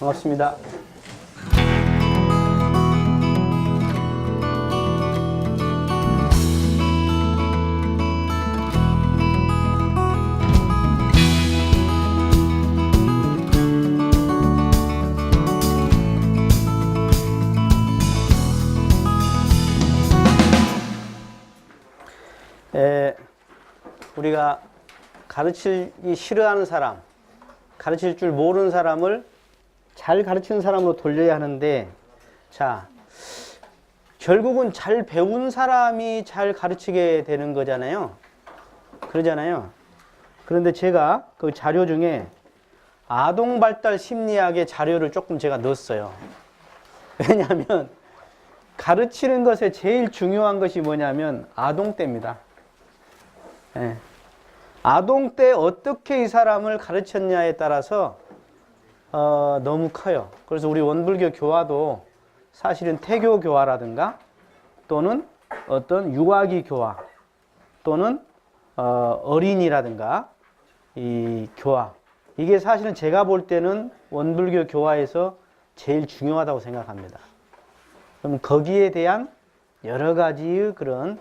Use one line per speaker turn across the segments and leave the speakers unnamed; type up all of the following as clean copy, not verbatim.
반갑습니다. 우리가 가르치기 싫어하는 사람, 가르칠 줄 모르는 사람을 잘 가르치는 사람으로 돌려야 하는데, 자, 결국은 잘 배운 사람이 잘 가르치게 되는 거잖아요. 그러잖아요. 그런데 제가 그 자료 중에 아동발달 심리학의 자료를 조금 제가 넣었어요. 왜냐하면 가르치는 것에 제일 중요한 것이 뭐냐면 아동 때입니다. 예. 아동 때 어떻게 이 사람을 가르쳤냐에 따라서 너무 커요. 그래서 우리 원불교 교화도 사실은 태교 교화라든가 또는 어떤 유아기 교화 또는 어린이라든가 이 교화, 이게 사실은 제가 볼 때는 원불교 교화에서 제일 중요하다고 생각합니다. 그럼 거기에 대한 여러 가지의 그런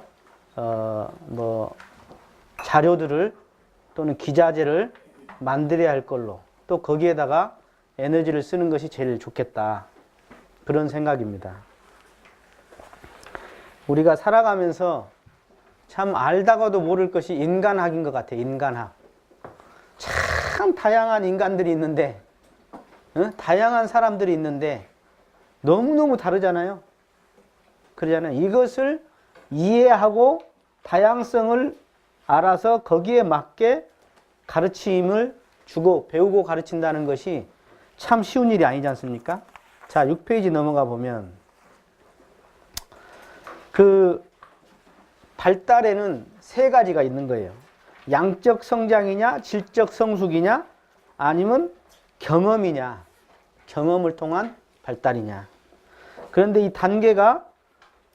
자료들을 또는 기자재를 만들어야 할 걸로, 또 거기에다가 에너지를 쓰는 것이 제일 좋겠다, 그런 생각입니다. 우리가 살아가면서 참 알다가도 모를 것이 인간학인 것 같아요. 인간학. 참 다양한 인간들이 있는데, 다양한 사람들이 있는데 너무너무 다르잖아요. 그러잖아요. 이것을 이해하고 다양성을 알아서 거기에 맞게 가르침을 주고 배우고 가르친다는 것이 참 쉬운 일이 아니지 않습니까? 자, 6페이지 넘어가 보면 그 발달에는 세 가지가 있는 거예요. 양적 성장이냐, 질적 성숙이냐, 아니면 경험이냐, 경험을 통한 발달이냐. 그런데 이 단계가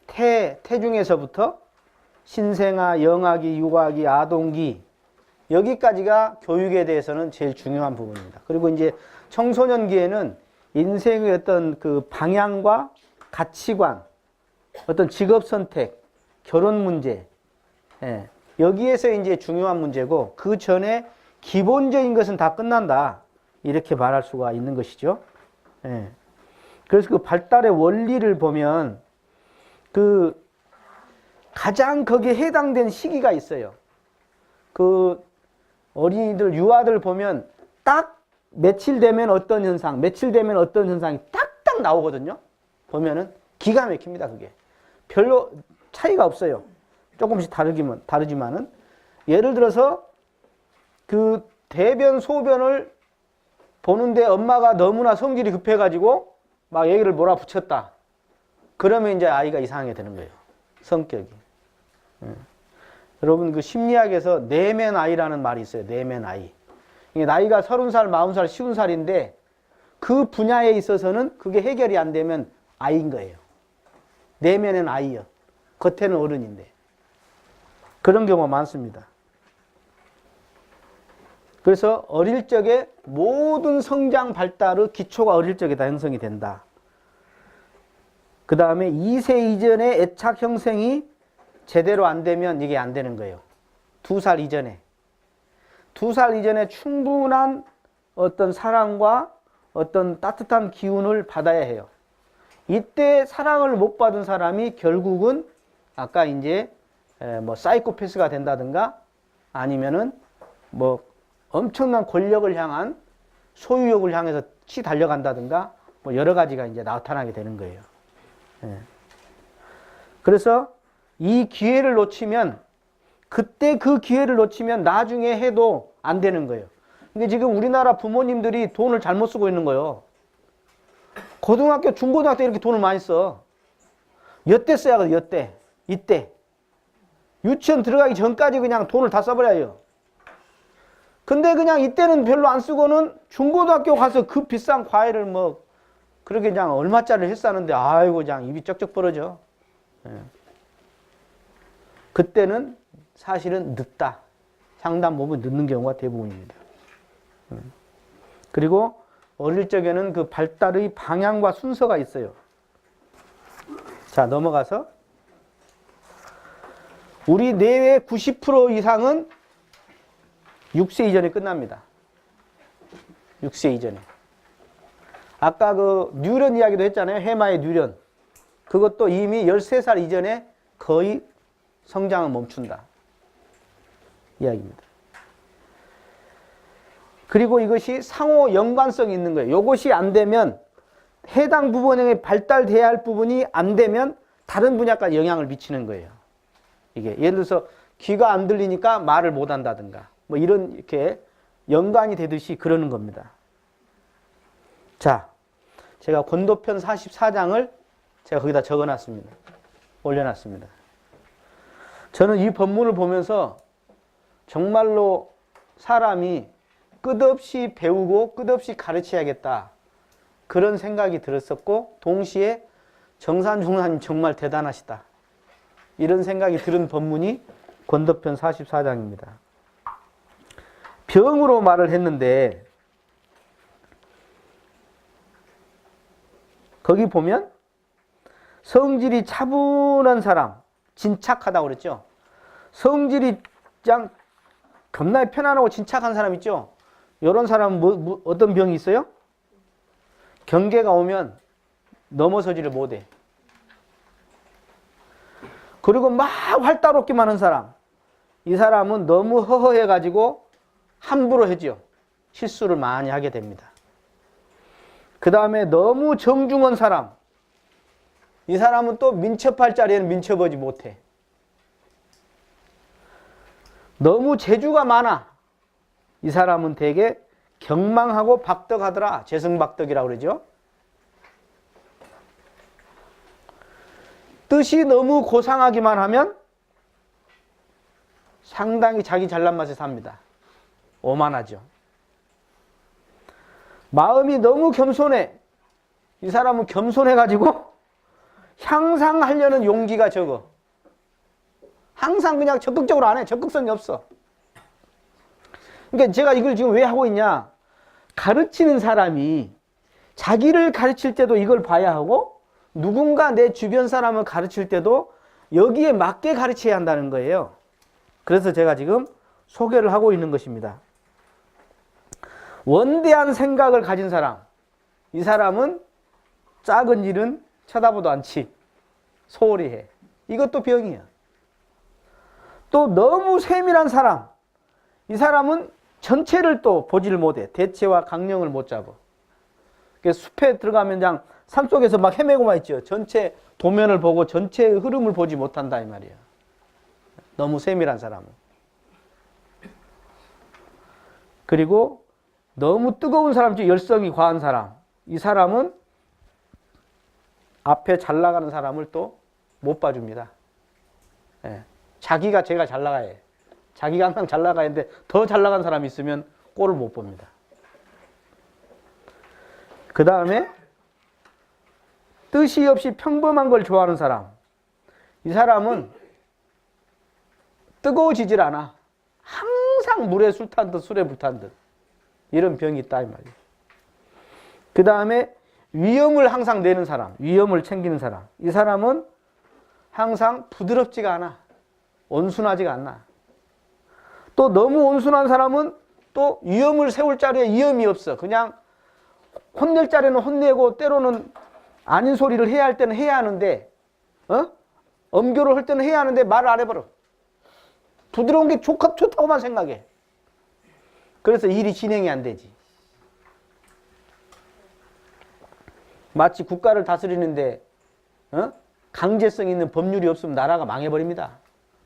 태중에서부터 신생아, 영아기, 유아기, 아동기, 여기까지가 교육에 대해서는 제일 중요한 부분입니다. 그리고 이제 청소년기에는 인생의 어떤 그 방향과 가치관, 어떤 직업 선택, 결혼 문제, 여기에서 이제 중요한 문제고, 그 전에 기본적인 것은 다 끝난다, 이렇게 말할 수가 있는 것이죠. 그래서 그 발달의 원리를 보면 그 가장 거기에 해당된 시기가 있어요. 그 어린이들, 유아들 보면 딱 며칠 되면 어떤 현상, 며칠 되면 어떤 현상이 딱딱 나오거든요. 보면은 기가 막힙니다. 그게 별로 차이가 없어요. 조금씩 다르지만은, 예를 들어서 그 대변, 소변을 보는데 엄마가 너무나 성질이 급해가지고 막 얘기를 몰아붙였다. 그러면 이제 아이가 이상하게 되는 거예요. 성격이. 여러분, 그 심리학에서 내면 아이라는 말이 있어요. 내면 아이. 이게 나이가 30살, 40살, 50살인데 그 분야에 있어서는 그게 해결이 안 되면 아이인 거예요. 내면은 아이요. 겉에는 어른인데. 그런 경우가 많습니다. 그래서 어릴 적에 모든 성장 발달의 기초가 어릴 적에 다 형성이 된다. 그 다음에 2세 이전에 애착 형성이 제대로 안 되면 이게 안 되는 거예요. 2살 이전에. 2살 이전에 충분한 어떤 사랑과 어떤 따뜻한 기운을 받아야 해요. 이때 사랑을 못 받은 사람이 결국은 아까 이제 사이코패스가 된다든가, 아니면은 엄청난 권력을 향한 소유욕을 향해서 달려간다든가, 여러 가지가 이제 나타나게 되는 거예요. 그래서 이 기회를 놓치면, 그때 그 기회를 놓치면 나중에 해도 안 되는 거예요. 근데 지금 우리나라 부모님들이 돈을 잘못 쓰고 있는 거예요. 고등학교, 중고등학교 이렇게 돈을 많이 써. 여태 써야 하거든, 여태. 이때. 유치원 들어가기 전까지 그냥 돈을 다 써버려요. 근데 그냥 이때는 별로 안 쓰고는 중고등학교 가서 그 비싼 과외를 그렇게 그냥 얼마짜리를 했었는데, 아이고, 그냥 입이 쩍쩍 벌어져. 그때는 사실은 늦다. 상담 보면 늦는 경우가 대부분입니다. 그리고 어릴 적에는 그 발달의 방향과 순서가 있어요. 자, 넘어가서 우리 뇌의 90% 이상은 6세 이전에 끝납니다. 6세 이전에. 아까 그 뉴런 이야기도 했잖아요. 해마의 뉴런. 그것도 이미 13살 이전에 거의 성장을 멈춘다. 이야기입니다. 그리고 이것이 상호 연관성이 있는 거예요. 이것이 안 되면 해당 부분에 발달돼야 할 부분이 안 되면 다른 분야까지 영향을 미치는 거예요. 이게 예를 들어서 귀가 안 들리니까 말을 못 한다든가 뭐 이런 이렇게 연관이 되듯이 그러는 겁니다. 자, 제가 권도편 44장을 제가 거기다 적어놨습니다. 올려놨습니다. 저는 이 본문을 보면서 정말로 사람이 끝없이 배우고 끝없이 가르쳐야겠다. 그런 생각이 들었었고 동시에 정산종사님 정말 대단하시다. 이런 생각이 들은 본문이 권도편 44장입니다. 병으로 말을 했는데 거기 보면 성질이 차분한 사람, 진착하다고 그랬죠. 성질이 그냥 겁나게 편안하고 진착한 사람 있죠. 이런 사람은 어떤 병이 있어요? 경계가 오면 넘어서지를 못해. 그리고 막 활달롭기만 한 사람, 이 사람은 너무 허허해가지고 함부로 하죠. 실수를 많이 하게 됩니다. 그 다음에 너무 정중한 사람, 이 사람은 또 민첩할 자리에는 민첩하지 못해. 너무 재주가 많아. 이 사람은 되게 경망하고 박덕하더라. 재성박덕이라고 그러죠. 뜻이 너무 고상하기만 하면 상당히 자기 잘난 맛에 삽니다. 오만하죠. 마음이 너무 겸손해. 이 사람은 겸손해가지고 향상하려는 용기가 적어. 항상 그냥 적극적으로 안 해. 적극성이 없어. 그러니까 제가 이걸 지금 왜 하고 있냐. 가르치는 사람이 자기를 가르칠 때도 이걸 봐야 하고 누군가 내 주변 사람을 가르칠 때도 여기에 맞게 가르쳐야 한다는 거예요. 그래서 제가 지금 소개를 하고 있는 것입니다. 원대한 생각을 가진 사람. 이 사람은 작은 일은 쳐다보도 않지. 소홀히 해. 이것도 병이야. 또 너무 세밀한 사람. 이 사람은 전체를 또 보지를 못해. 대체와 강령을 못 잡아. 숲에 들어가면 그냥 산속에서 막 헤매고만 있죠. 전체 도면을 보고 전체의 흐름을 보지 못한다 이 말이야. 너무 세밀한 사람은. 그리고 너무 뜨거운 사람, 열성이 과한 사람. 이 사람은 앞에 잘 나가는 사람을 또 못 봐줍니다. 예. 자기가 제가 잘 나가야 해. 자기가 항상 잘 나가야 하는데 더 잘 나간 사람이 있으면 꼴을 못 봅니다. 그 다음에 뜻이 없이 평범한 걸 좋아하는 사람. 이 사람은 뜨거워지질 않아. 항상 물에 술 탄 듯 술에 불 탄 듯. 이런 병이 있다 이 말이에요. 그 다음에 위험을 항상 내는 사람. 위험을 챙기는 사람. 이 사람은 항상 부드럽지가 않아. 온순하지가 않아. 또 너무 온순한 사람은 또 위험을 세울 자리에 위험이 없어. 그냥 혼낼 자리는 혼내고 때로는 아닌 소리를 해야 할 때는 해야 하는데 엄교를 할 때는 해야 하는데 말을 안 해버려. 부드러운 게 좋다고만 생각해. 그래서 일이 진행이 안 되지. 마치 국가를 다스리는데 강제성 있는 법률이 없으면 나라가 망해버립니다.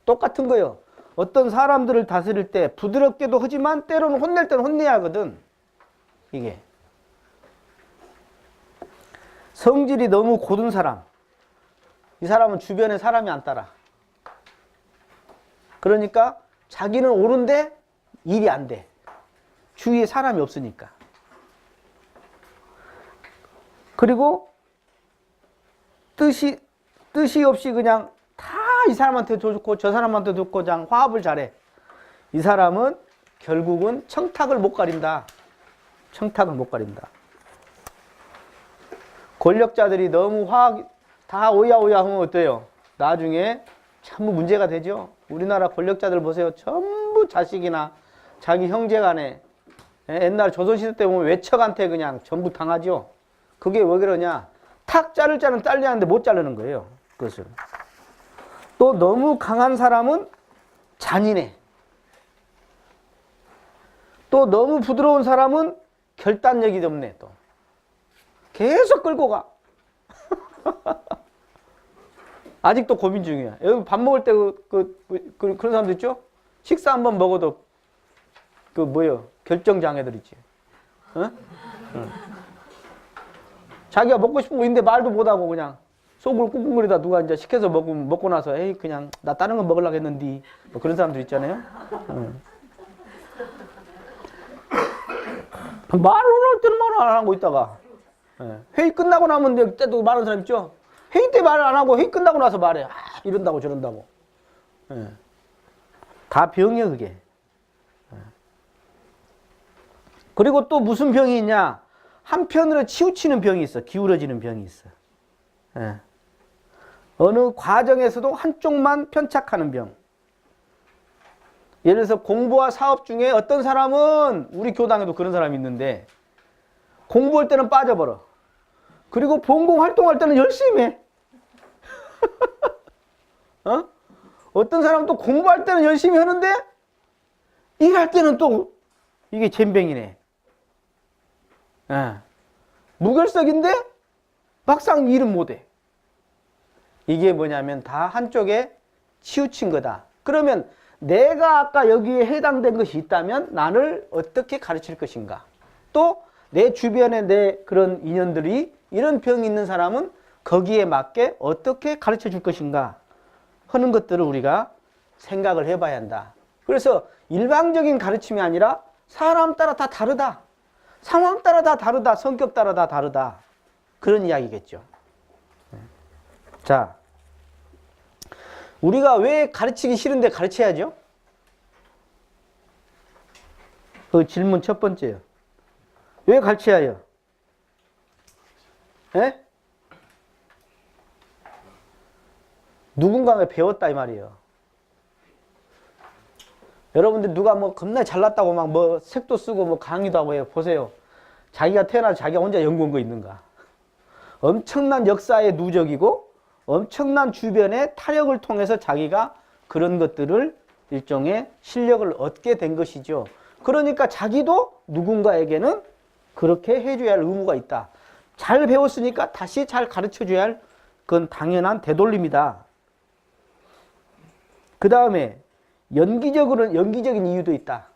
똑같은 거예요. 어떤 사람들을 다스릴 때 부드럽게도 하지만 때로는 혼낼 때는 혼내야 하거든. 이게. 성질이 너무 고든 사람. 이 사람은 주변에 사람이 안 따라. 그러니까 자기는 옳은데 일이 안 돼. 주위에 사람이 없으니까. 그리고 뜻이 없이 그냥 다 이 사람한테 좋고 저 사람한테 좋고 그냥 화합을 잘해. 이 사람은 결국은 청탁을 못 가린다. 청탁을 못 가린다. 권력자들이 너무 다 오야오야 하면 어때요? 나중에 참 문제가 되죠. 우리나라 권력자들 보세요. 전부 자식이나 자기 형제 간에 옛날 조선시대 때 보면 외척한테 그냥 전부 당하죠. 그게 왜 그러냐? 탁 자를 자는 잘리는데 못 자르는 거예요. 그것을. 또 너무 강한 사람은 잔인해. 또 너무 부드러운 사람은 결단력이 없네. 또 계속 끌고 가. 아직도 고민 중이야. 여기 밥 먹을 때 그런 사람도 있죠? 식사 한번 먹어도 결정장애들 있지. 어? 응. 자기가 먹고 싶은 거 있는데 말도 못하고 그냥 속을 꿍꿍거리다 누가 이제 시켜서 먹고 나서 에이 그냥 나 다른 거 먹으려고 했는데 뭐 그런 사람들 있잖아요. 응. 말을 할 때는 말을 안 하고 있다가 회의 끝나고 나면 때도 말하는 사람 있죠? 회의 때 말을 안 하고 회의 끝나고 나서 말해. 이런다고 저런다고. 다 병이야 그게. 그리고 또 무슨 병이 있냐? 한편으로 치우치는 병이 있어. 기울어지는 병이 있어. 어느 과정에서도 한쪽만 편착하는 병. 예를 들어서 공부와 사업 중에 어떤 사람은 우리 교당에도 그런 사람이 있는데 공부할 때는 빠져버려. 그리고 본공 활동할 때는 열심히 해. 어떤 사람은 또 공부할 때는 열심히 하는데 일할 때는 또 이게 젬병이네. 무결석인데 막상 일은 못해. 이게 뭐냐면 다 한쪽에 치우친 거다. 그러면 내가 아까 여기에 해당된 것이 있다면 나를 어떻게 가르칠 것인가? 또 내 주변에 내 그런 인연들이 이런 병이 있는 사람은 거기에 맞게 어떻게 가르쳐 줄 것인가 하는 것들을 우리가 생각을 해봐야 한다. 그래서 일방적인 가르침이 아니라 사람 따라 다 다르다. 상황 따라 다 다르다. 성격 따라 다 다르다. 그런 이야기겠죠. 자, 우리가 왜 가르치기 싫은데 가르쳐야죠? 그 질문 첫 번째요. 왜 가르쳐야 해요? 예? 누군가가 배웠다 이 말이에요. 여러분들 누가 뭐 겁나 잘났다고 막 뭐 책도 쓰고 뭐 강의도 하고 해요. 보세요. 자기가 태어나서 자기가 혼자 연구한 거 있는가? 엄청난 역사의 누적이고 엄청난 주변의 타력을 통해서 자기가 그런 것들을 일종의 실력을 얻게 된 것이죠. 그러니까 자기도 누군가에게는 그렇게 해줘야 할 의무가 있다. 잘 배웠으니까 다시 잘 가르쳐줘야 할 그건 당연한 되돌림이다. 그 다음에 연기적인 이유도 있다.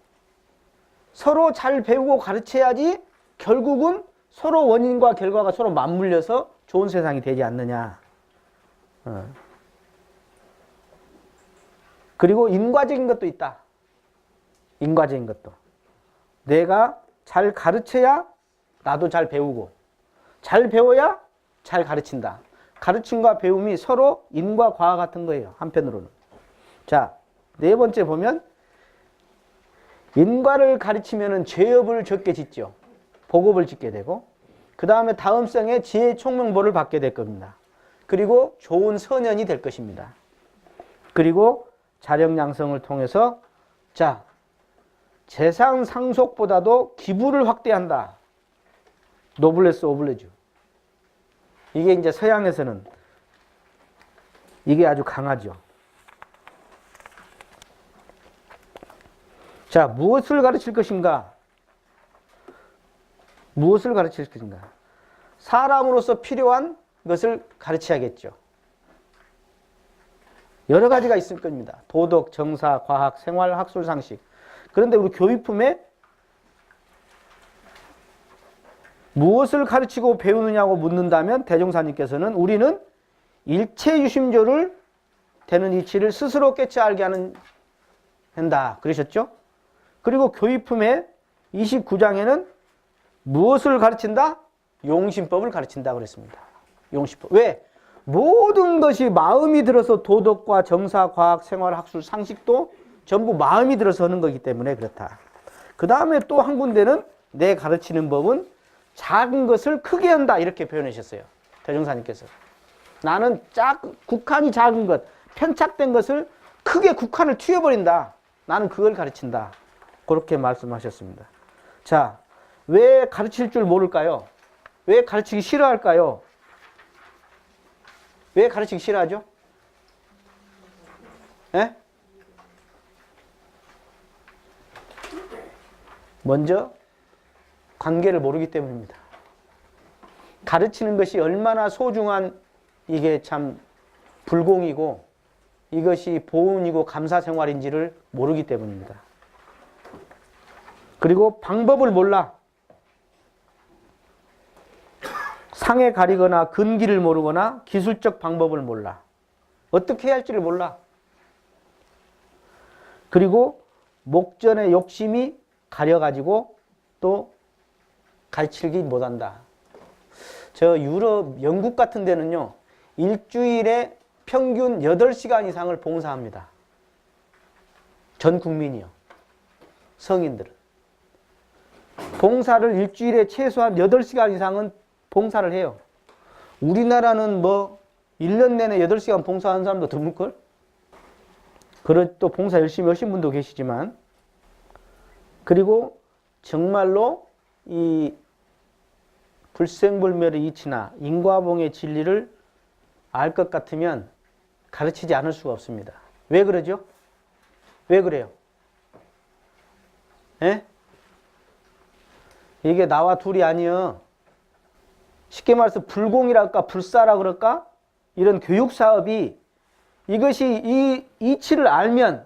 서로 잘 배우고 가르쳐야지 결국은 서로 원인과 결과가 서로 맞물려서 좋은 세상이 되지 않느냐. 그리고 인과적인 것도 있다. 인과적인 것도. 내가 잘 가르쳐야 나도 잘 배우고 잘 배워야 잘 가르친다. 가르침과 배움이 서로 인과 과와 같은 거예요. 한편으로는. 자, 네 번째 보면 인과를 가르치면은 죄업을 적게 짓죠. 복업을 짓게 되고 그 다음에 다음 생에 지혜 총명보를 받게 될 겁니다. 그리고 좋은 선연이 될 것입니다. 그리고 자력양성을 통해서 자, 재산 상속보다도 기부를 확대한다. 노블레스 오블레주. 이게 이제 서양에서는 이게 아주 강하죠. 자, 무엇을 가르칠 것인가? 무엇을 가르칠 것인가? 사람으로서 필요한 것을 가르쳐야겠죠. 여러 가지가 있을 겁니다. 도덕, 정사, 과학, 생활, 학술, 상식. 그런데 우리 교육품에 무엇을 가르치고 배우느냐고 묻는다면 대종사님께서는 우리는 일체유심조를 되는 이치를 스스로 깨치 알게 한다. 그러셨죠? 그리고 교육품의 29장에는 무엇을 가르친다? 용심법을 가르친다 그랬습니다. 용심법. 왜? 모든 것이 마음이 들어서 도덕과 정사, 과학, 생활, 학술, 상식도 전부 마음이 들어서 하는 거기 때문에 그렇다. 그 다음에 또 한 군데는 내 가르치는 법은 작은 것을 크게 한다 이렇게 표현하셨어요. 대종사님께서. 나는 국한이 작은 것, 편착된 것을 크게 국한을 튀어버린다. 나는 그걸 가르친다. 그렇게 말씀하셨습니다. 자, 왜 가르칠 줄 모를까요? 왜 가르치기 싫어할까요? 왜 가르치기 싫어하죠? 예? 먼저 관계를 모르기 때문입니다. 가르치는 것이 얼마나 소중한 이게 참 불공이고 이것이 보은이고 감사생활인지를 모르기 때문입니다. 그리고 방법을 몰라. 상에 가리거나 근기를 모르거나 기술적 방법을 몰라. 어떻게 해야 할지를 몰라. 그리고 목전의 욕심이 가려가지고 또 가르치기 못한다. 저 유럽, 영국 같은 데는요, 일주일에 평균 8시간 이상을 봉사합니다. 전 국민이요. 성인들은. 봉사를 일주일에 최소한 8시간 이상은 봉사를 해요. 우리나라는 뭐 1년 내내 8시간 봉사하는 사람도 드물걸? 그런 또 봉사 열심히 하신 분도 계시지만, 그리고 정말로 이 불생불멸의 이치나 인과봉의 진리를 알 것 같으면 가르치지 않을 수가 없습니다. 왜 그러죠? 왜 그래요? 예? 이게 나와 둘이 아니여. 쉽게 말해서 불공이라 할까 불사라 그럴까? 이런 교육사업이 이것이 이 이치를 알면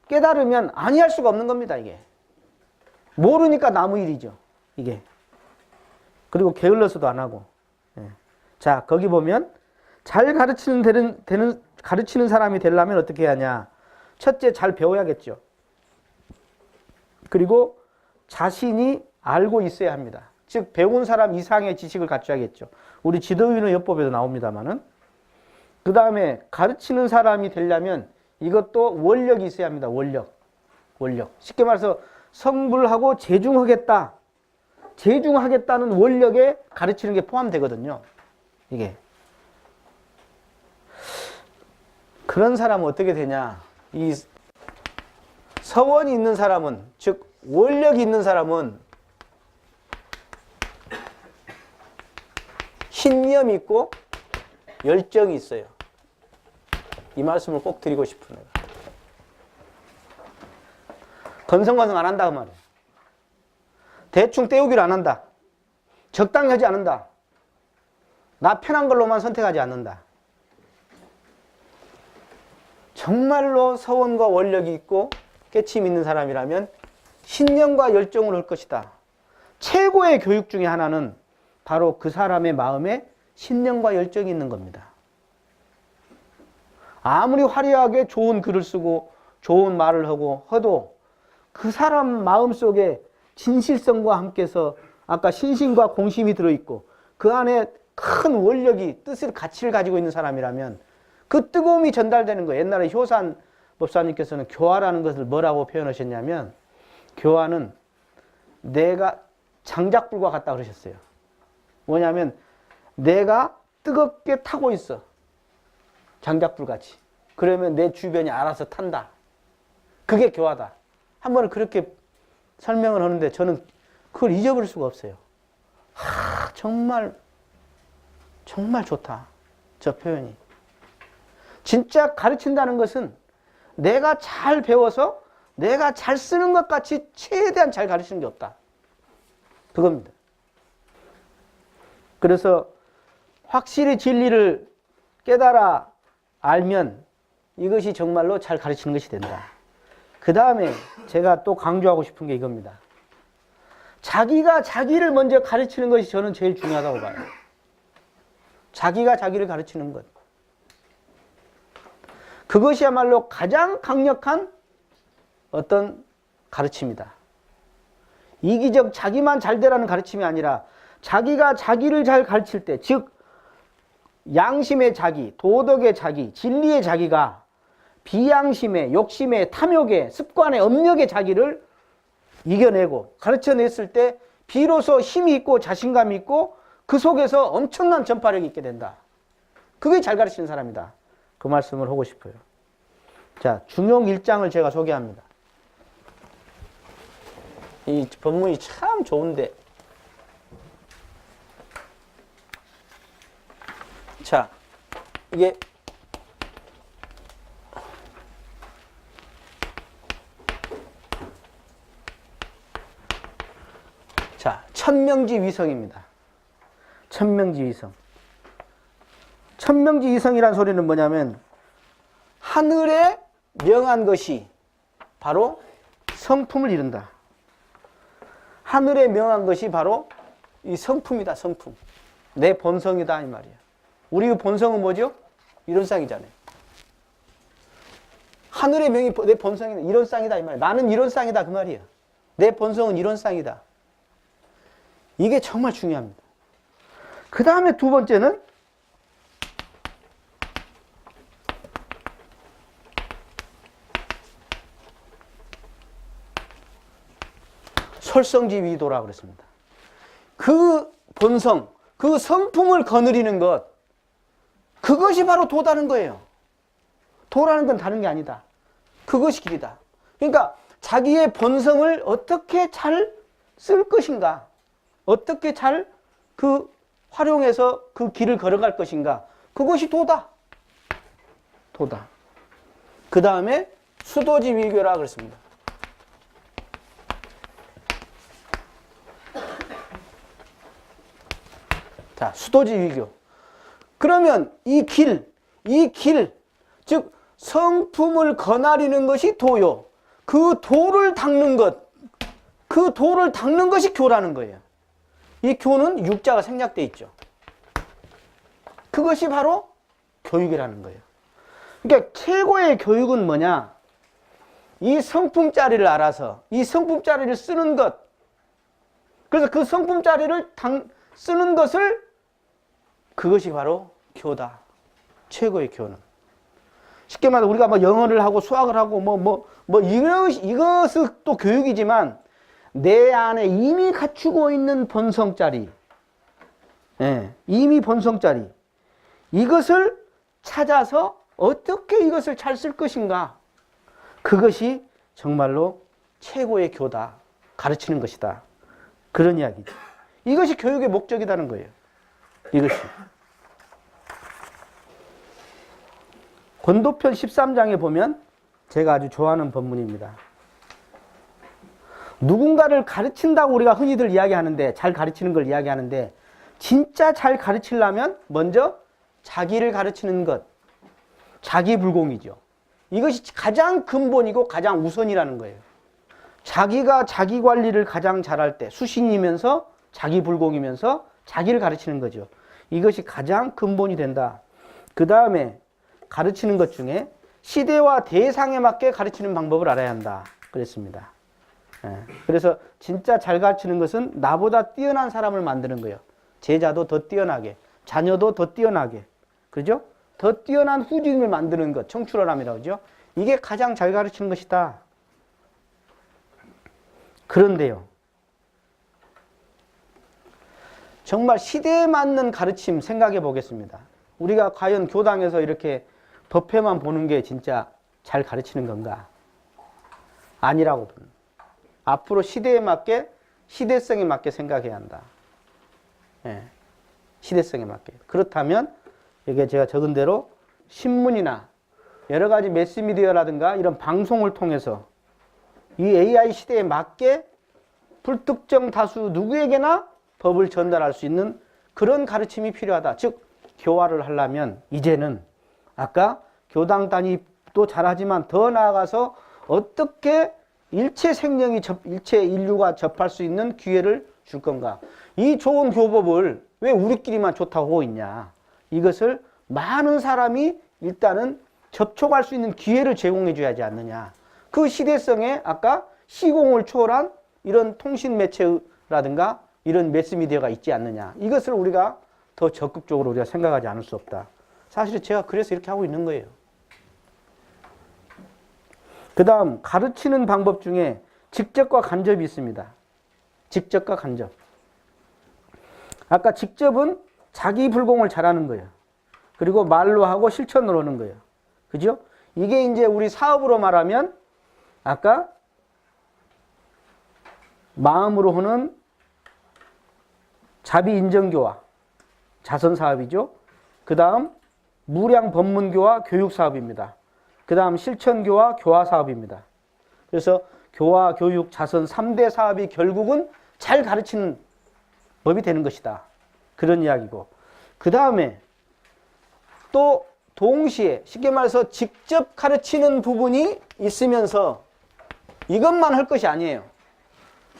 깨달으면 아니할 수가 없는 겁니다. 이게 모르니까 나무 일이죠. 이게. 그리고 게을러서도 안 하고. 예. 자, 거기 보면 잘 가르치는 사람이 되려면 어떻게 해야 하냐. 첫째, 잘 배워야겠죠. 그리고 자신이 알고 있어야 합니다. 즉 배운 사람 이상의 지식을 갖춰야겠죠. 우리 지도인의 요법에도 나옵니다만은. 그 다음에 가르치는 사람이 되려면 이것도 원력이 있어야 합니다. 원력. 쉽게 말해서 성불하고 재중하겠다. 재중하겠다는 원력에 가르치는 게 포함되거든요. 이게. 그런 사람은 어떻게 되냐. 이 서원이 있는 사람은, 즉 원력이 있는 사람은 신념이 있고 열정이 있어요. 이 말씀을 꼭 드리고 싶은 거예요. 건성건성 안 한다 그 말이에요. 대충 때우기를 안 한다. 적당히 하지 않는다. 나 편한 걸로만 선택하지 않는다. 정말로 서원과 원력이 있고 깨침이 있는 사람이라면 신념과 열정을 할 것이다. 최고의 교육 중에 하나는 바로 그 사람의 마음에 신념과 열정이 있는 겁니다. 아무리 화려하게 좋은 글을 쓰고 좋은 말을 하고 해도 그 사람 마음속에 진실성과 함께서 아까 신심과 공심이 들어있고 그 안에 큰 원력이 뜻을 가치를 가지고 있는 사람이라면 그 뜨거움이 전달되는 거예요. 옛날에 효산 법사님께서는 교화라는 것을 뭐라고 표현하셨냐면 교화는 내가 장작불과 같다 그러셨어요. 뭐냐면 내가 뜨겁게 타고 있어. 장작불같이. 그러면 내 주변이 알아서 탄다. 그게 교화다. 한 번은 그렇게 설명을 하는데 저는 그걸 잊어버릴 수가 없어요. 정말 좋다. 저 표현이. 진짜 가르친다는 것은 내가 잘 배워서 내가 잘 쓰는 것 같이 최대한 잘 가르치는 게 없다. 그겁니다. 그래서 확실히 진리를 깨달아 알면 이것이 정말로 잘 가르치는 것이 된다. 그 다음에 제가 또 강조하고 싶은 게 이겁니다. 자기가 자기를 먼저 가르치는 것이 저는 제일 중요하다고 봐요. 자기가 자기를 가르치는 것. 그것이야말로 가장 강력한 어떤 가르침이다. 이기적 자기만 잘 되라는 가르침이 아니라 자기가 자기를 잘 가르칠 때, 즉 양심의 자기, 도덕의 자기, 진리의 자기가 비양심의, 욕심의, 탐욕의, 습관의, 업력의 자기를 이겨내고 가르쳐냈을 때 비로소 힘이 있고 자신감이 있고 그 속에서 엄청난 전파력이 있게 된다. 그게 잘 가르치는 사람이다. 그 말씀을 하고 싶어요. 자, 중용 1장을 제가 소개합니다. 이 본문이 참 좋은데. 자, 이게 자, 천명지위성입니다. 천명지위성. 천명지위성이란 소리는 뭐냐면 하늘에 명한 것이 바로 성품을 이룬다. 하늘에 명한 것이 바로 이 성품이다. 성품. 내 본성이다 이 말이야. 우리 본성은 뭐죠? 이런 쌍이잖아요. 하늘의 명이 내 본성이다. 이런 쌍이다 이 말이야. 나는 이런 쌍이다 그 말이야. 내 본성은 이런 쌍이다. 이게 정말 중요합니다. 그 다음에 두 번째는 설성지위도라고 그랬습니다. 그 본성, 그 성품을 거느리는 것, 그것이 바로 도다는 거예요. 도라는 건 다른 게 아니다. 그것이 길이다. 그러니까 자기의 본성을 어떻게 잘 쓸 것인가, 어떻게 잘 그 활용해서 그 길을 걸어갈 것인가, 그것이 도다. 도다. 그 다음에 수도지위교라 그랬습니다. 자, 수도지위교. 그러면 이 길, 즉 성품을 거나리는 것이 도요. 그 도를 닦는 것, 그 도를 닦는 것이 교라는 거예요. 이 교는 육자가 생략되어 있죠. 그것이 바로 교육이라는 거예요. 그러니까 최고의 교육은 뭐냐? 이 성품짜리를 알아서 이 성품짜리를 쓰는 것. 그래서 그 성품짜리를 쓰는 것을 그것이 바로 교다. 최고의 교는. 쉽게 말해 우리가 뭐 영어를 하고 수학을 하고 이것은 또 교육이지만 내 안에 이미 갖추고 있는 본성짜리, 이미 본성짜리, 이것을 찾아서 어떻게 이것을 잘 쓸 것인가, 그것이 정말로 최고의 교다. 가르치는 것이다. 그런 이야기죠. 이것이 교육의 목적이라는 거예요. 이것이. 권도편 13장에 보면 제가 아주 좋아하는 본문입니다. 누군가를 가르친다고 우리가 흔히들 이야기하는데, 잘 가르치는 걸 이야기하는데, 진짜 잘 가르치려면 먼저 자기를 가르치는 것, 자기불공이죠. 이것이 가장 근본이고 가장 우선이라는 거예요. 자기가 자기 관리를 가장 잘할 때, 수신이면서 자기불공이면서 자기를 가르치는 거죠. 이것이 가장 근본이 된다. 그 다음에 가르치는 것 중에 시대와 대상에 맞게 가르치는 방법을 알아야 한다. 그랬습니다. 그래서 진짜 잘 가르치는 것은 나보다 뛰어난 사람을 만드는 거예요. 제자도 더 뛰어나게, 자녀도 더 뛰어나게, 그죠? 더 뛰어난 후진을 만드는 것, 청출어람이라고 하죠. 이게 가장 잘 가르치는 것이다. 그런데요, 정말 시대에 맞는 가르침 생각해 보겠습니다. 우리가 과연 교당에서 이렇게 법회만 보는 게 진짜 잘 가르치는 건가? 아니라고 봅니다. 앞으로 시대에 맞게, 시대성에 맞게 생각해야 한다. 시대성에 맞게. 그렇다면 이게 제가 적은 대로 신문이나 여러 가지 매스미디어라든가 이런 방송을 통해서 이 AI 시대에 맞게 불특정 다수 누구에게나 법을 전달할 수 있는 그런 가르침이 필요하다. 즉 교화를 하려면 이제는 아까 교당 단위도 잘하지만 더 나아가서 어떻게 일체 생명이 일체 인류가 접할 수 있는 기회를 줄 건가? 이 좋은 교법을 왜 우리끼리만 좋다고 하고 있냐? 이것을 많은 사람이 일단은 접촉할 수 있는 기회를 제공해 줘야지 않느냐? 그 시대성에 아까 시공을 초월한 이런 통신 매체라든가 이런 매스미디어가 있지 않느냐? 이것을 우리가 더 적극적으로 우리가 생각하지 않을 수 없다. 사실은 제가 그래서 이렇게 하고 있는 거예요. 그 다음 가르치는 방법 중에 직접과 간접이 있습니다. 직접과 간접. 아까 직접은 자기 불공을 잘하는 거예요. 그리고 말로 하고 실천으로 하는 거예요. 그죠? 이게 이제 우리 사업으로 말하면 아까 마음으로 하는 자비인정교화, 자선사업이죠. 그 다음 무량법문교화 교육사업입니다. 그 다음 실천교화 교화사업입니다. 그래서 교화, 교육, 자선 3대 사업이 결국은 잘 가르치는 법이 되는 것이다. 그런 이야기고. 그 다음에 또 동시에 쉽게 말해서 직접 가르치는 부분이 있으면서 이것만 할 것이 아니에요.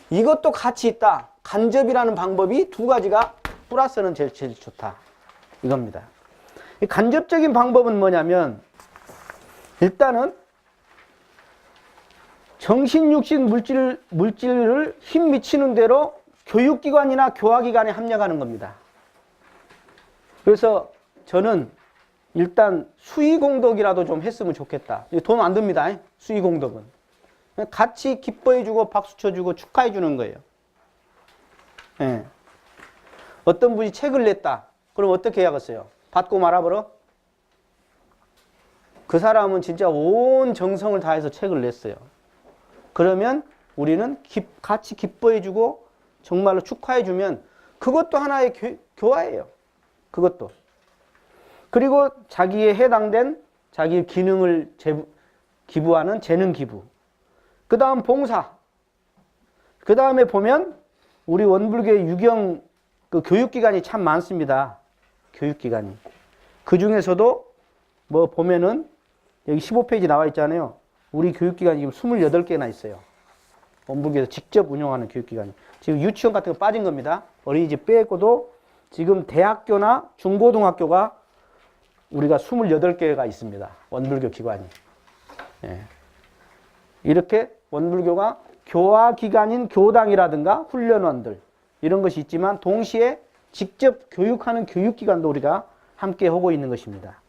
이것도 같이 있다. 간접이라는 방법이 두 가지가 플러스는 제일 좋다. 이겁니다. 이 간접적인 방법은 뭐냐면 일단은 정신, 육신, 물질을 힘 미치는 대로 교육기관이나 교화기관에 합력하는 겁니다. 그래서 저는 일단 수의공덕이라도 좀 했으면 좋겠다. 돈 안 듭니다. 수의공덕은. 같이 기뻐해주고 박수 쳐주고 축하해주는 거예요. 예. 어떤 분이 책을 냈다. 그럼 어떻게 해야겠어요? 받고 말아버려? 그 사람은 진짜 온 정성을 다해서 책을 냈어요. 그러면 우리는 같이 기뻐해주고 정말로 축하해주면 그것도 하나의 교화예요. 그것도. 그리고 자기에 해당된 자기 기능을 기부하는 재능 기부. 그 다음 봉사. 그 다음에 보면 우리 원불교의 유경 그 교육기관이 참 많습니다. 교육기관이. 그 중에서도 뭐 보면은 여기 15페이지 나와 있잖아요. 우리 교육기관이 지금 28개나 있어요. 원불교에서 직접 운영하는 교육기관이. 지금 유치원 같은 거 빠진 겁니다. 어린이집 빼고도 지금 대학교나 중고등학교가 우리가 28개가 있습니다. 원불교 기관이. 예. 이렇게 원불교가 교화기관인 교당이라든가 훈련원들 이런 것이 있지만 동시에 직접 교육하는 교육기관도 우리가 함께 하고 있는 것입니다.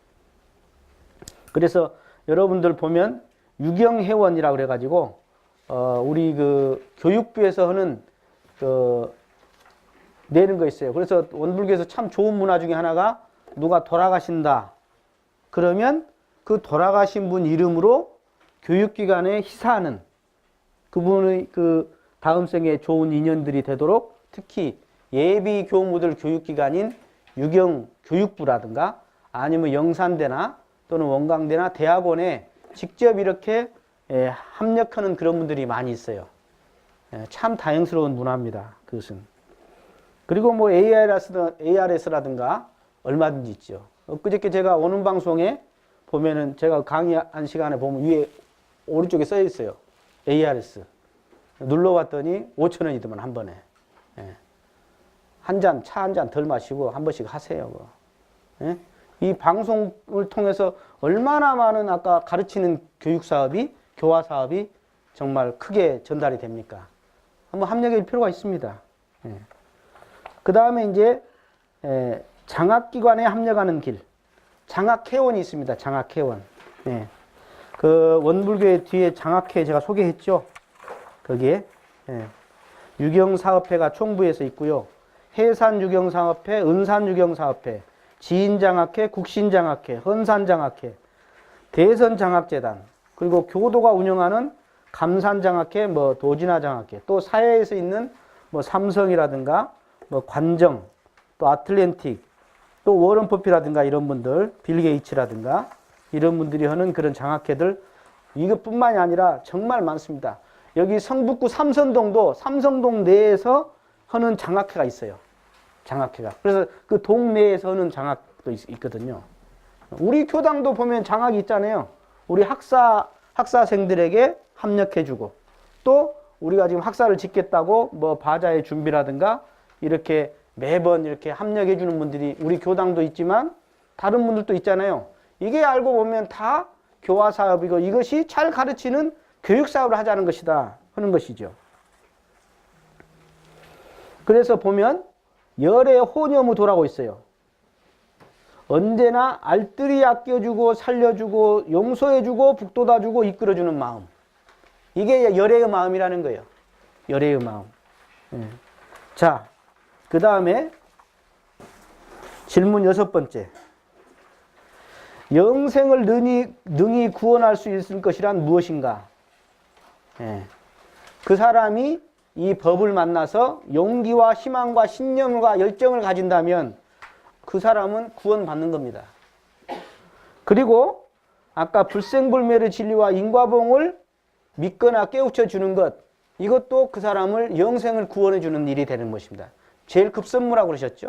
그래서 여러분들 보면 유경회원이라고 그래가지고 우리 그 교육부에서 하는 내는 거 있어요. 그래서 원불교에서 참 좋은 문화 중에 하나가 누가 돌아가신다. 그러면 그 돌아가신 분 이름으로 교육기관에 희사하는 그분의 그 다음 생에 좋은 인연들이 되도록 특히 예비 교무들 교육기관인 유경교육부라든가 아니면 영산대나 또는 원광대나 대학원에 직접 이렇게 합력하는 그런 분들이 많이 있어요. 참 다행스러운 문화입니다. 그것은. 그리고 뭐 ARS라든가 얼마든지 있죠. 엊그저께 제가 오는 방송에 보면은 제가 강의한 시간에 보면 위에 오른쪽에 써 있어요. ARS. 눌러봤더니 5,000원이더만 한 번에. 한 잔, 차 한 잔 덜 마시고 한 번씩 하세요. 예? 이 방송을 통해서 얼마나 많은 아까 가르치는 교육 사업이, 교화 사업이 정말 크게 전달이 됩니까? 한번 합력할 필요가 있습니다. 예. 그 다음에 이제 장학기관에 합력하는 길. 장학회원이 있습니다. 장학회원. 예. 그 원불교의 뒤에 장학회 제가 소개했죠. 거기에. 예. 유경사업회가 총부에서 있고요. 해산유경사업회, 은산유경사업회, 지인장학회, 국신장학회, 헌산장학회, 대선장학재단, 그리고 교도가 운영하는 감산장학회, 뭐 도진화장학회, 또 사회에서 있는 뭐 삼성이라든가 뭐 관정, 또 아틀랜틱, 또 워런 버핏이라든가 이런 분들, 빌 게이츠라든가 이런 분들이 하는 그런 장학회들 이것뿐만이 아니라 정말 많습니다. 여기 성북구 삼성동도 삼성동 내에서 하는 장학회가 있어요. 장학회가. 그래서 그 동네에서 하는 장학도 있거든요. 우리 교당도 보면 장학이 있잖아요. 우리 학사생들에게 합력해주고 또 우리가 지금 학사를 짓겠다고 뭐 바자의 준비라든가 이렇게 매번 이렇게 합력해주는 분들이 우리 교당도 있지만 다른 분들도 있잖아요. 이게 알고 보면 다 교화 사업이고 이것이 잘 가르치는 교육 사업을 하자는 것이다 하는 것이죠. 그래서 보면 열의 호념무도라고 있어요. 언제나 알뜰히 아껴주고 살려주고 용서해주고 북돋아주고 이끌어주는 마음. 이게 열의 마음이라는 거예요. 열의 마음. 자, 그 다음에 질문 6번째. 영생을 능히 구원할 수 있을 것이란 무엇인가? 예. 그 사람이 이 법을 만나서 용기와 희망과 신념과 열정을 가진다면 그 사람은 구원받는 겁니다. 그리고 아까 불생불멸의 진리와 인과봉을 믿거나 깨우쳐 주는 것, 이것도 그 사람을 영생을 구원해 주는 일이 되는 것입니다. 제일 급선무라고 그러셨죠?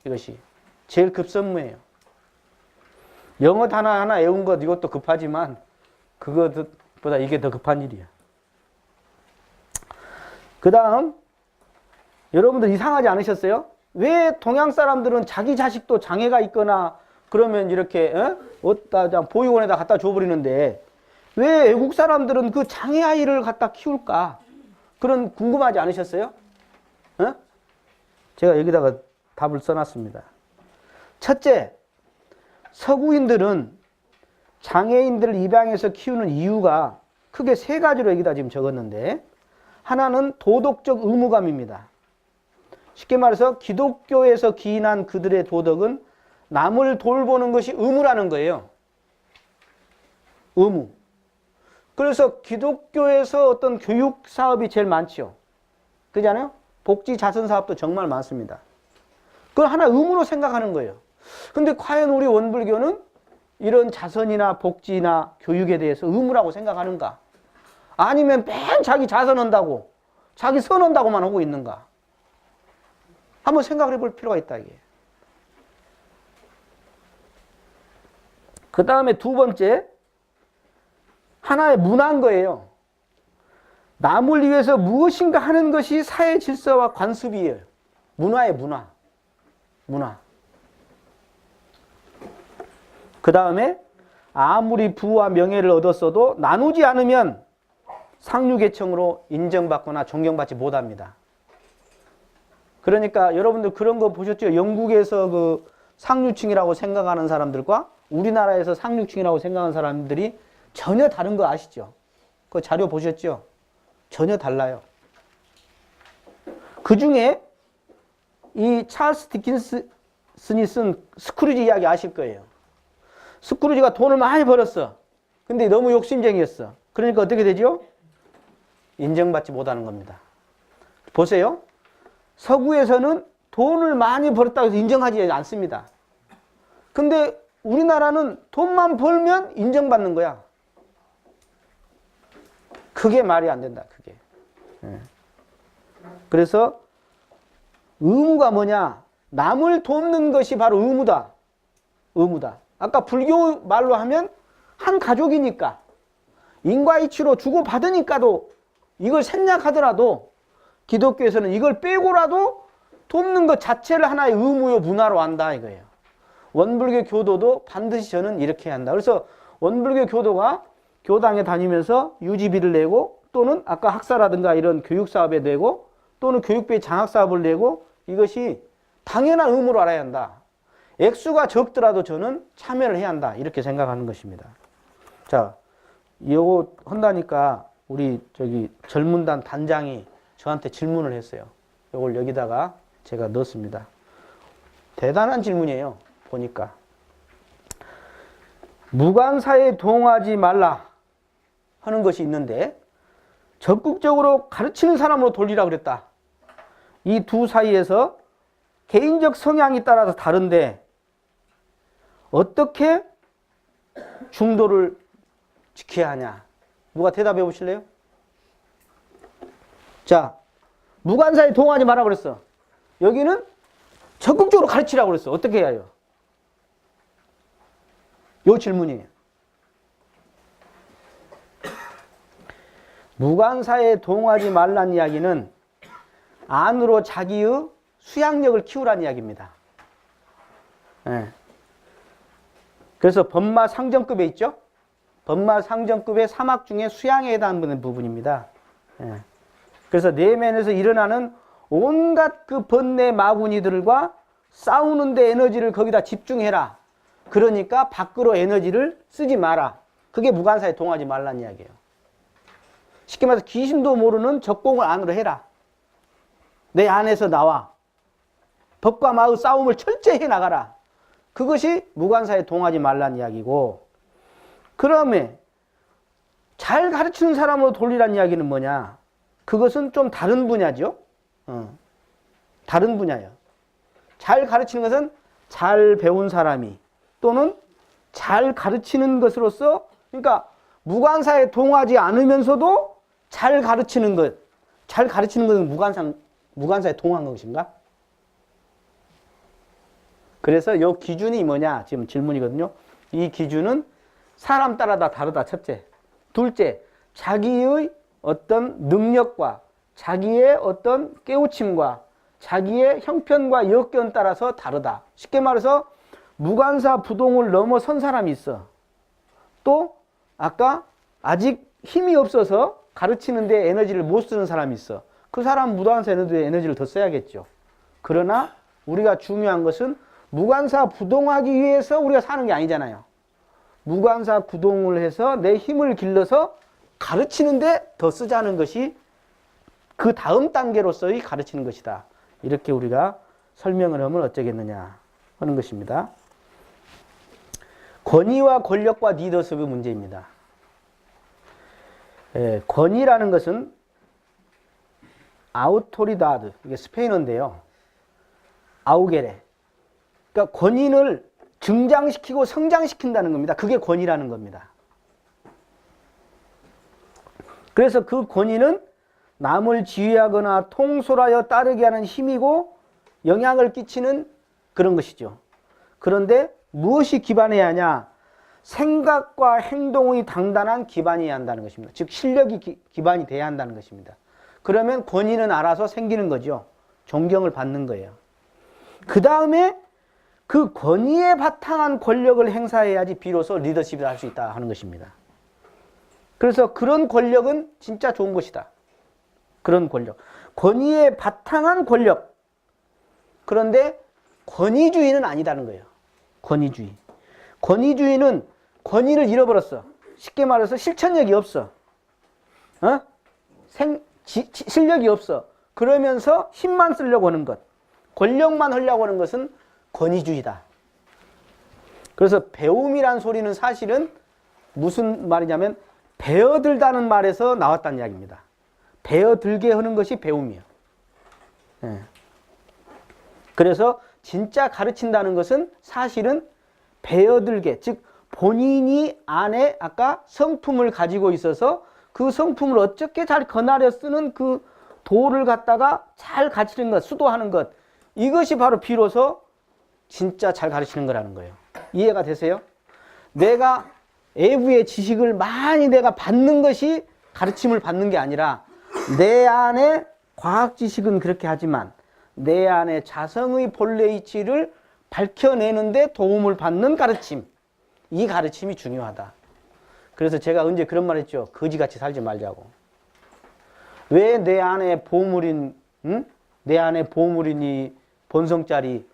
이것이 제일 급선무예요. 영어 하나 외운 것 이것도 급하지만 그것보다 이게 더 급한 일이야. 그 다음 여러분들 이상하지 않으셨어요? 왜 동양 사람들은 자기 자식도 장애가 있거나 그러면 이렇게 어디다 보육원에다 갖다 줘버리는데 왜 외국 사람들은 그 장애 아이를 갖다 키울까? 그런 궁금하지 않으셨어요? 제가 여기다가 답을 써놨습니다. 첫째, 서구인들은 장애인들을 입양해서 키우는 이유가 크게 3가지로 여기다 지금 적었는데, 하나는 도덕적 의무감입니다. 쉽게 말해서 기독교에서 기인한 그들의 도덕은 남을 돌보는 것이 의무라는 거예요. 의무. 그래서 기독교에서 어떤 교육 사업이 제일 많죠. 그렇지 않아요? 복지 자선 사업도 정말 많습니다. 그걸 하나 의무로 생각하는 거예요. 근데 과연 우리 원불교는 이런 자선이나 복지나 교육에 대해서 의무라고 생각하는가? 아니면 맨 자기 자선한다고, 자기 선한다고만 하고 있는가? 한번 생각을 해볼 필요가 있다, 이게. 그 다음에 2번째, 하나의 문화인 거예요. 남을 위해서 무엇인가 하는 것이 사회 질서와 관습이에요. 문화의 문화. 그 다음에 아무리 부와 명예를 얻었어도 나누지 않으면 상류계층으로 인정받거나 존경받지 못합니다. 그러니까 여러분들 그런 거 보셨죠? 영국에서 그 상류층이라고 생각하는 사람들과 우리나라에서 상류층이라고 생각하는 사람들이 전혀 다른 거 아시죠? 그 자료 보셨죠? 전혀 달라요. 그 중에 이 찰스 디킨슨이 쓴 스크루지 이야기 아실 거예요. 스크루지가 돈을 많이 벌었어. 근데 너무 욕심쟁이였어. 그러니까 어떻게 되죠? 인정받지 못하는 겁니다. 보세요. 서구에서는 돈을 많이 벌었다고 해서 인정하지 않습니다. 근데 우리나라는 돈만 벌면 인정받는 거야. 그게 말이 안 된다, 그게. 그래서 의무가 뭐냐? 남을 돕는 것이 바로 의무다. 의무다. 아까 불교 말로 하면 한 가족이니까 인과이치로 주고받으니까도 이걸 생략하더라도 기독교에서는 이걸 빼고라도 돕는 것 자체를 하나의 의무요 문화로 한다 이거예요. 원불교 교도도 반드시 저는 이렇게 한다. 그래서 원불교 교도가 교당에 다니면서 유지비를 내고 또는 아까 학사라든가 이런 교육사업에 내고 또는 교육비 장학사업을 내고 이것이 당연한 의무로 알아야 한다. 액수가 적더라도 저는 참여를 해야 한다. 이렇게 생각하는 것입니다. 자, 이거 한다니까 우리 저기 젊은단 단장이 저한테 질문을 했어요. 이걸 여기다가 제가 넣었습니다. 대단한 질문이에요. 보니까. 무관사에 동하지 말라 하는 것이 있는데 적극적으로 가르치는 사람으로 돌리라 그랬다. 이 두 사이에서 개인적 성향이 따라서 다른데 어떻게 중도를 지켜야 하냐? 누가 대답해 보실래요? 자, 무관사에 동하지 마라 그랬어. 여기는 적극적으로 가르치라고 그랬어. 어떻게 해야 해요? 요 질문이에요. 무관사에 동하지 말란 이야기는 안으로 자기의 수양력을 키우라는 이야기입니다. 네. 그래서 법마 상정급에 있죠? 법마 상정급의 3학 중에 수양에 해당하는 부분입니다. 네. 그래서 내면에서 일어나는 온갖 그 번뇌 마구니들과 싸우는 데 에너지를 거기다 집중해라. 그러니까 밖으로 에너지를 쓰지 마라. 그게 무관사에 동하지 말란 이야기예요. 쉽게 말해서 귀신도 모르는 적공을 안으로 해라. 내 안에서 나와. 법과 마의 싸움을 철저히 해 나가라. 그것이 무관사에 동하지 말란 이야기고, 그다음에 잘 가르치는 사람으로 돌리란 이야기는 뭐냐? 그것은 좀 다른 분야죠. 다른 분야예요. 잘 가르치는 것은 잘 배운 사람이 또는 잘 가르치는 것으로서, 그러니까 무관사에 동하지 않으면서도 잘 가르치는 것, 잘 가르치는 것은 무관사에 동한 것인가? 그래서 이 기준이 뭐냐? 지금 질문이거든요. 이 기준은 사람 따라 다 다르다. 첫째. 둘째, 자기의 어떤 능력과 자기의 어떤 깨우침과 자기의 형편과 여건 따라서 다르다. 쉽게 말해서 무관사 부동을 넘어선 사람이 있어. 또 아까 아직 힘이 없어서 가르치는데 에너지를 못 쓰는 사람이 있어. 그 사람 무관사 에너지를 더 써야겠죠. 그러나 우리가 중요한 것은 무관사 부동하기 위해서 우리가 사는 게 아니잖아요. 무관사 구동을 해서 내 힘을 길러서 가르치는데 더 쓰자는 것이 그 다음 단계로서의 가르치는 것이다. 이렇게 우리가 설명을 하면 어쩌겠느냐 하는 것입니다. 권위와 권력과 리더십의 문제입니다. 권위라는 것은 아우토리다드, 이게 스페인어인데요. 아우게레. 그러니까 권위를 증장시키고 성장시킨다는 겁니다. 그게 권위라는 겁니다. 그래서 그 권위는 남을 지휘하거나 통솔하여 따르게 하는 힘이고 영향을 끼치는 그런 것이죠. 그런데 무엇이 기반해야 하냐? 생각과 행동의 단단한 기반이어야 한다는 것입니다. 즉 실력이 기반이 돼야 한다는 것입니다. 그러면 권위는 알아서 생기는 거죠. 존경을 받는 거예요. 그 다음에 그 권위에 바탕한 권력을 행사해야지 비로소 리더십을 할 수 있다 하는 것입니다. 그래서 그런 권력은 진짜 좋은 것이다. 그런 권력. 권위에 바탕한 권력. 그런데 권위주의는 아니다는 거예요. 권위주의. 권위주의는 권위를 잃어버렸어. 쉽게 말해서 실천력이 없어. 실력이 없어. 그러면서 힘만 쓰려고 하는 것. 권력만 하려고 하는 것은 권위주의다. 그래서 배움이란 소리는 사실은 무슨 말이냐면 배어들다는 말에서 나왔다는 이야기입니다. 배어들게 하는 것이 배움이에요. 그래서 진짜 가르친다는 것은 사실은 배어들게, 즉 본인이 안에 아까 성품을 가지고 있어서 그 성품을 어떻게 잘 거나려 쓰는 그 도를 갖다가 잘 가르치는 것, 수도하는 것, 이것이 바로 비로소 진짜 잘 가르치는 거라는 거예요. 이해가 되세요? 내가 외부의 지식을 많이 내가 받는 것이 가르침을 받는 게 아니라 내 안에 과학 지식은 그렇게 하지만 내 안에 자성의 본래 이치를 밝혀내는데 도움을 받는 가르침. 이 가르침이 중요하다. 그래서 제가 언제 그런 말 했죠. 거지같이 살지 말자고. 왜 내 안에 보물인, 내 안에 보물이니 본성짜리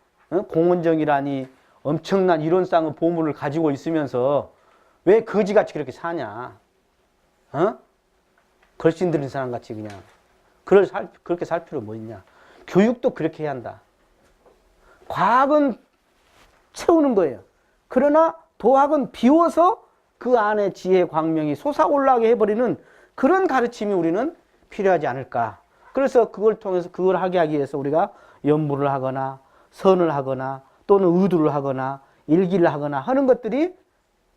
공원정이라니 엄청난 이론상의 보물을 가지고 있으면서 왜 거지같이 그렇게 사냐? 걸신 들인 사람같이 그냥. 그렇게 살 필요 뭐 있냐? 교육도 그렇게 해야 한다. 과학은 채우는 거예요. 그러나 도학은 비워서 그 안에 지혜 광명이 솟아올라게 해버리는 그런 가르침이 우리는 필요하지 않을까. 그래서 그걸 통해서 그걸 하게 하기 위해서 우리가 연구를 하거나 선을 하거나 또는 의두를 하거나 일기를 하거나 하는 것들이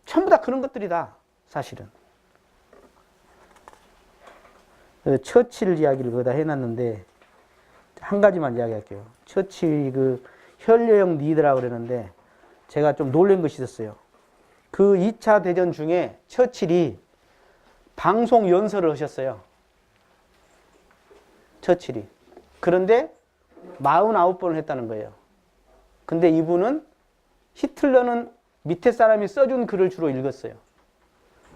전부 다 그런 것들이다. 사실은. 처칠 이야기를 거기다 해놨는데 한 가지만 이야기할게요. 처칠 그 혈려형 리더라고 그러는데 제가 좀 놀란 것이 있었어요. 그 2차 대전 중에 처칠이 방송 연설을 하셨어요. 처칠이. 그런데 49번을 했다는 거예요. 근데 이분은 히틀러는 밑에 사람이 써준 글을 주로 읽었어요.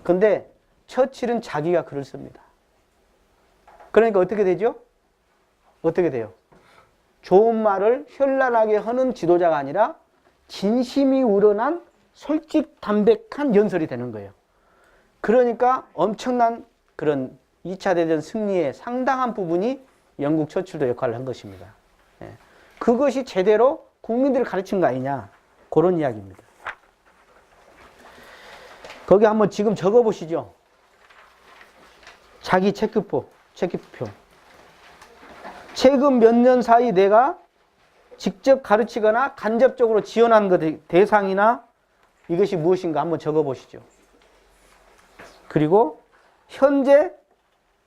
근데 처칠은 자기가 글을 씁니다. 그러니까 어떻게 되죠? 어떻게 돼요? 좋은 말을 현란하게 하는 지도자가 아니라 진심이 우러난 솔직 담백한 연설이 되는 거예요. 그러니까 엄청난 그런 2차 대전 승리의 상당한 부분이 영국 처칠도 역할을 한 것입니다. 그것이 제대로 국민들을 가르친 거 아니냐. 그런 이야기입니다. 거기 한번 지금 적어 보시죠. 자기 체크표. 최근 몇 년 사이 내가 직접 가르치거나 간접적으로 지원한 것 대상이나 이것이 무엇인가 한번 적어 보시죠. 그리고 현재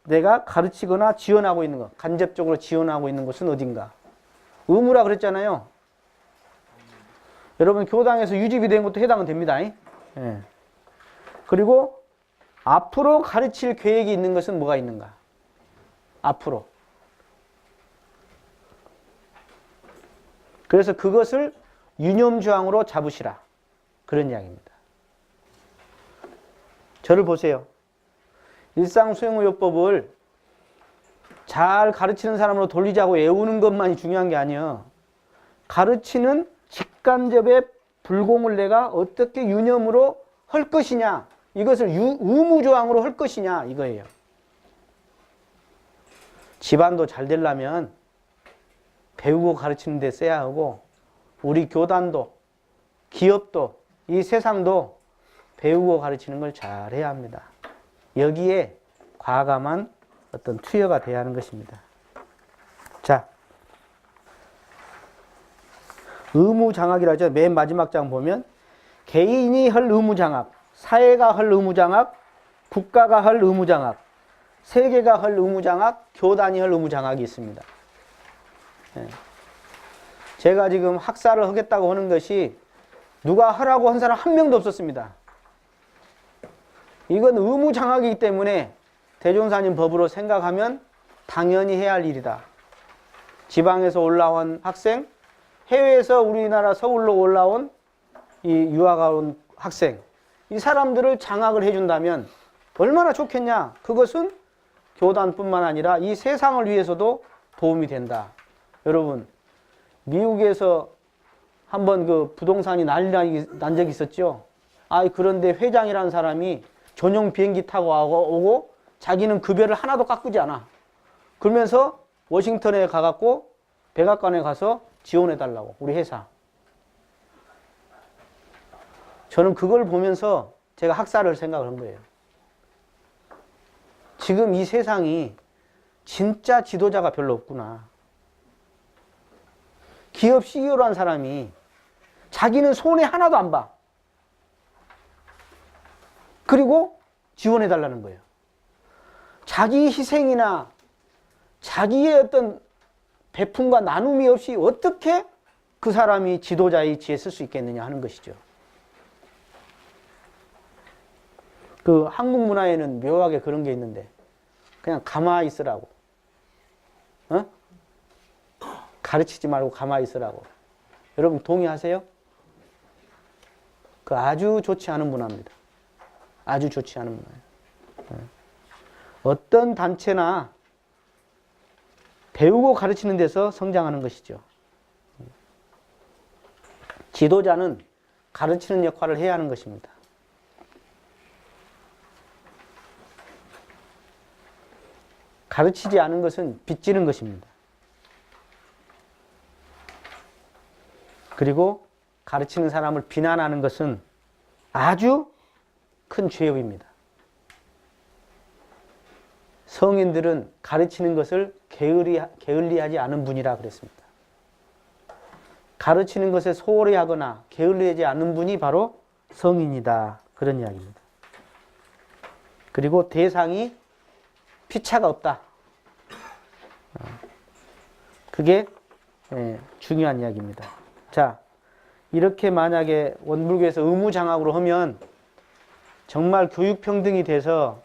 내가 가르치거나 지원하고 있는 것, 간접적으로 지원하고 있는 것은 어딘가. 의무라 그랬잖아요. 여러분 교당에서 유지비 된 것도 해당은 됩니다. 예. 그리고 앞으로 가르칠 계획이 있는 것은 뭐가 있는가. 앞으로. 그래서 그것을 유념조항으로 잡으시라. 그런 이야기입니다. 저를 보세요. 일상수행의요법을 잘 가르치는 사람으로 돌리자고 애우는 것만이 중요한 게 아니에요. 가르치는 직간접의 불공을 내가 어떻게 유념으로 할 것이냐. 이것을 의무조항으로 할 것이냐. 이거예요. 집안도 잘 되려면 배우고 가르치는 데 써야 하고 우리 교단도 기업도 이 세상도 배우고 가르치는 걸 잘해야 합니다. 여기에 과감한 어떤 투여가 돼야 하는 것입니다. 자, 의무장학이라죠. 맨 마지막 장 보면 개인이 할 의무장학, 사회가 할 의무장학, 국가가 할 의무장학, 세계가 할 의무장학, 교단이 할 의무장학이 있습니다. 제가 지금 학사를 하겠다고 하는 것이 누가 하라고 한 사람 한 명도 없었습니다. 이건 의무장학이기 때문에 대종사님 법으로 생각하면 당연히 해야 할 일이다. 지방에서 올라온 학생, 해외에서 우리나라 서울로 올라온 이 유학가 온 학생, 이 사람들을 장학을 해준다면 얼마나 좋겠냐. 그것은 교단뿐만 아니라 이 세상을 위해서도 도움이 된다. 여러분, 미국에서 한번 그 부동산이 난리 난 적이 있었죠. 그런데 회장이라는 사람이 전용 비행기 타고 오고 자기는 급여를 하나도 깎지 않아. 그러면서 워싱턴에 가갖고 백악관에 가서 지원해달라고, 우리 회사. 저는 그걸 보면서 제가 학사를 생각을 한 거예요. 지금 이 세상이 진짜 지도자가 별로 없구나. 기업 CEO라는 사람이 자기는 손해 하나도 안 봐. 그리고 지원해달라는 거예요. 자기 희생이나 자기의 어떤 베품과 나눔이 없이 어떻게 그 사람이 지도자의 위치에 쓸 수 있겠느냐 하는 것이죠. 그 한국 문화에는 묘하게 그런 게 있는데 그냥 가만히 있으라고. 가르치지 말고 가만히 있으라고. 여러분 동의하세요? 그 아주 좋지 않은 문화입니다. 아주 좋지 않은 문화예요. 어떤 단체나 배우고 가르치는 데서 성장하는 것이죠. 지도자는 가르치는 역할을 해야 하는 것입니다. 가르치지 않은 것은 빚지는 것입니다. 그리고 가르치는 사람을 비난하는 것은 아주 큰 죄업입니다. 성인들은 가르치는 것을 게을리하지 않은 분이라 그랬습니다. 가르치는 것에 소홀히 하거나 게을리하지 않은 분이 바로 성인이다. 그런 이야기입니다. 그리고 대상이 피차가 없다. 그게 중요한 이야기입니다. 자, 이렇게 만약에 원불교에서 의무장학으로 하면 정말 교육평등이 돼서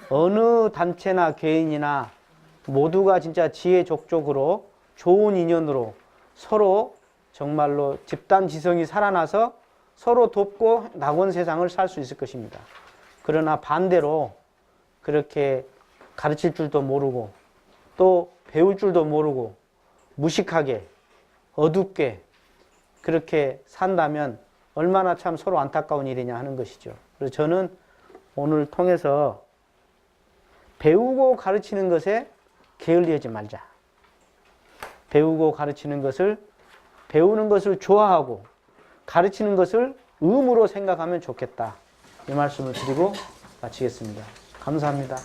어느 단체나 개인이나 모두가 진짜 지혜족족으로 좋은 인연으로 서로 정말로 집단지성이 살아나서 서로 돕고 낙원 세상을 살 수 있을 것입니다. 그러나 반대로 그렇게 가르칠 줄도 모르고 또 배울 줄도 모르고 무식하게 어둡게 그렇게 산다면 얼마나 참 서로 안타까운 일이냐 하는 것이죠. 그래서 저는 오늘 통해서 배우고 가르치는 것에 게을리하지 말자. 배우고 가르치는 것을, 배우는 것을 좋아하고 가르치는 것을 의무로 생각하면 좋겠다. 이 말씀을 드리고 마치겠습니다. 감사합니다.